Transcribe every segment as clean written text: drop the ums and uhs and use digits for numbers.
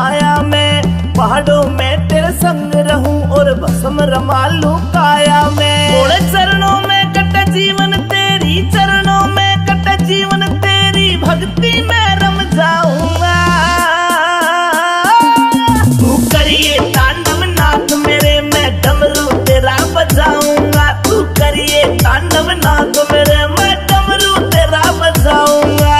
माया में, पहाड़ों में तेरे संग रहूं और भस्म रमा लूं काया में। थोड़े चरणों में कटा जीवन तेरी, चरणों में कटा जीवन तेरी भक्ति में रम जाऊंगा। तू करिए तांडव नाथ मेरे, मैं डमरू तेरा बजाऊंगा। तू करिए तांडव नाथ मेरे, मैं डमरू तेरा बजाऊंगा।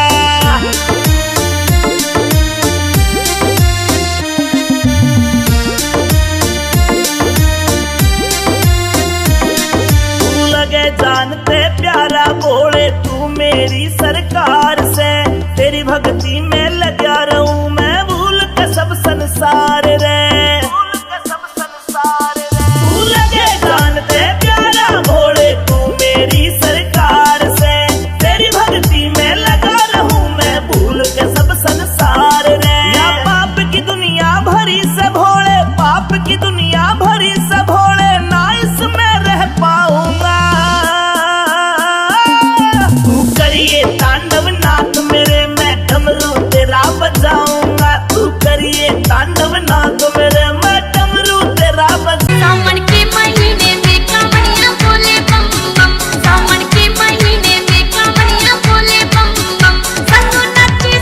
जानते प्यारा बोले तू मेरी सरकार से, तेरी भक्ति में लगा रहूं मैं भूल के सब संसार रे, भूल के सब संसार रे। तू लगे जानते प्यारा बोले तू मेरी सरकार से, तेरी भक्ति में लगा रहूं मैं भूल के सब संसार रे। या पाप की दुनिया भरी से भोले, पाप की दुनिया भरी से भोले ना इसमें रह पाऊंगा। करिए तांडव नाथ मेरे, मैं डमरू तेरा बजाऊंगा। तू करिए तांडव नाथ मेरे, मैं डमरू तेरा बजाऊंगा। सावन के महीने में कांवड़ियां बोले बम बम, सावन के महीने में कांवड़ियां बोले बम बम। संग नाचे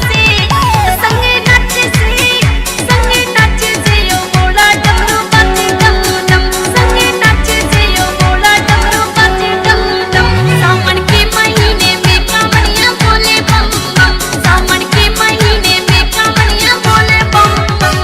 से ओ बोला डमरू बाजे डम डम, संग नाचे से ओ बोला डमरू बाजे डम डम। सावन के महीने में कांवड़ियां बोले बम बम, सावन के महीने में कांवड़ियां बोले बम बम।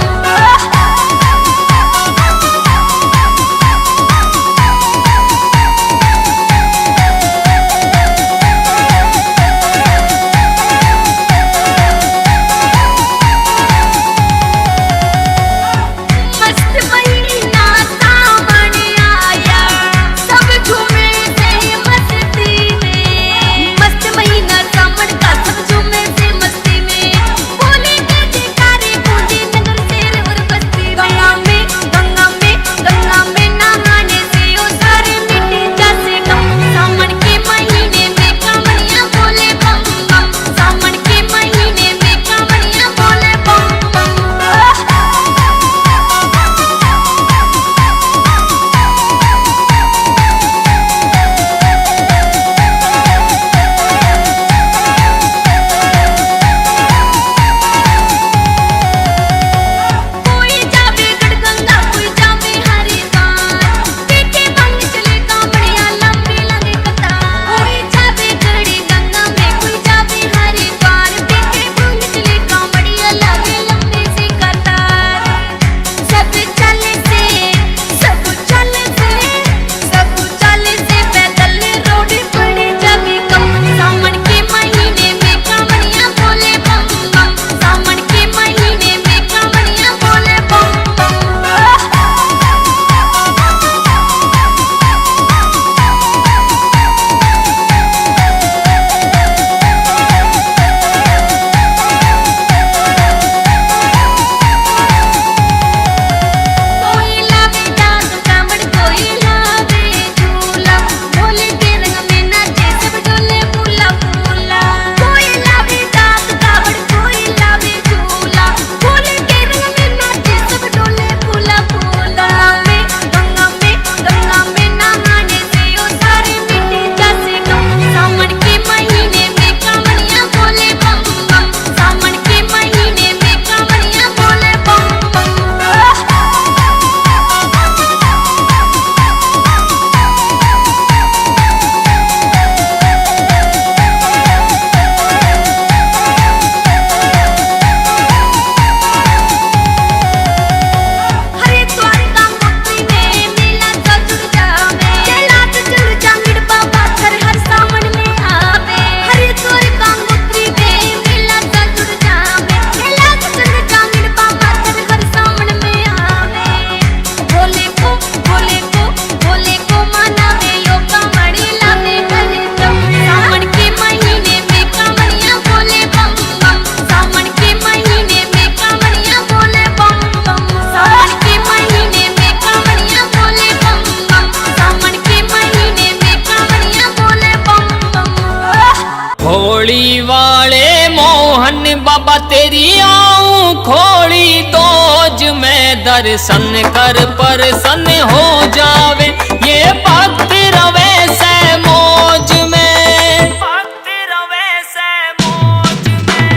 दर्शन कर प्रसन्न हो जावे, ये भक्त रवे से मौज में, भक्त रवे से मौज में।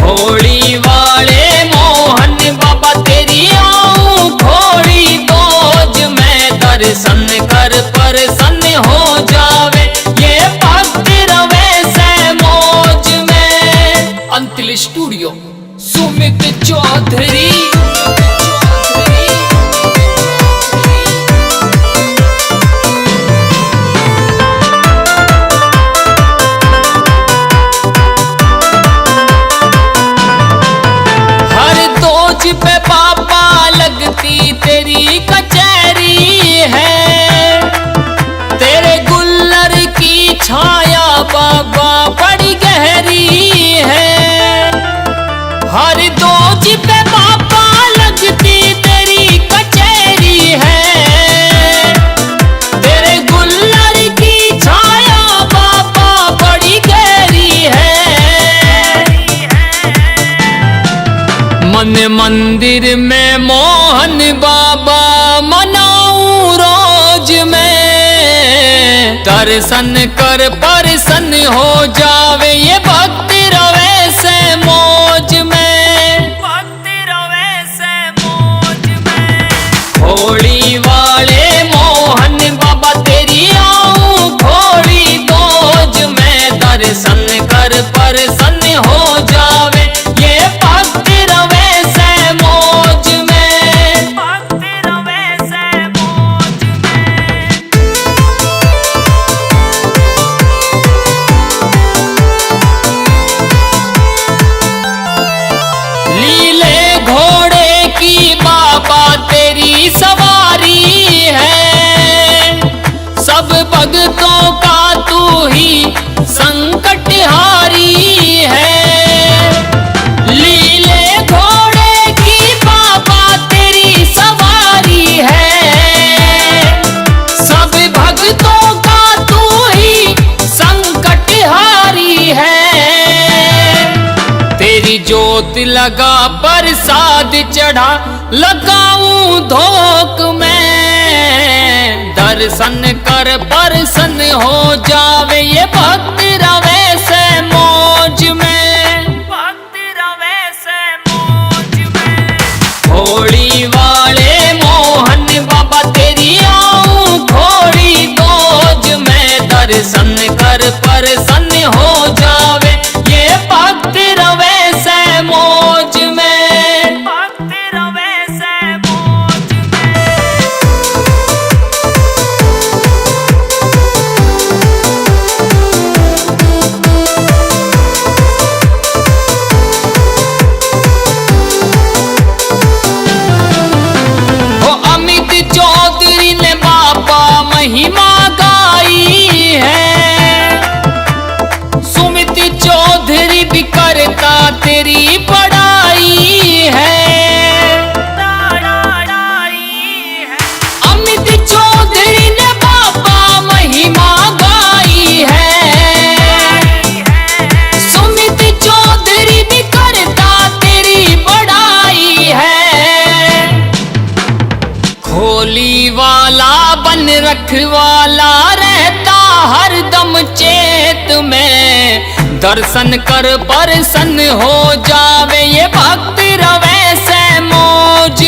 होली वाले मोहन बाबा तेरी आऊं थोड़ी दोज में, दर्शन कर प्रसन्न हो जावे, ये भक्त रवे से मौज में। अंतिल स्टूडियो सुमित चौधरी। हर दोज पे पापा लगती तेरी कचहरी है, तेरे गुल्लर की छाया बाबा बड़ी गहरी है। हर दोज पे पापा लगती तेरी कचहरी है, तेरे गुल्लर की छाया बाबा बड़ी गहरी है। मन मंदिर में मोहन बाबा मनाऊं रोज में, दर्शन कर प्रसन्न हो जावे, ये भक्त रवे से मौज में, भक्त रवे से मौज में। होली वाले मोहन बाबा तेरी आऊं थोड़ी दोज में, दर्शन कर प्रसन्न हो जावे, ये भक्त रवे से मौज में, भक्त रवे से मौज में। लीले घोड़े की बाबा तेरी सवारी है, सब भक्तों का तू ही संकटहारी है। लीले घोड़े की बाबा तेरी सवारी है, सब भक्तों का तू ही संकटहारी है। तेरी ज्योत लगा प्रसाद चढ़ा लगाऊं धोक में, दर्शन कर प्रसन्न हो जावे, ये भक्त रवे से मौज में, भक्त रवे से मौज में। होली वाले मोहन बाबा तेरी आऊं थोड़ी दोज में, दर्शन कर प्रसन्न हो जावे, ये भक्त रवे से मौज में, भक्त रवे से मौज में। ओ अमित चौधरी ने बाबा महिमा गाई है, सुमित चौधरी भी करता तेरी पढ़ाई है। अमित चौधरी ने बाबा महिमा गाई है, सुमित चौधरी भी करता तेरी बड़ाई है। खोली वाला बन रखवाला रहता हरदम चेत में, दर्शन कर प्रसन्न हो जावे, ये भक्त रवे से मौज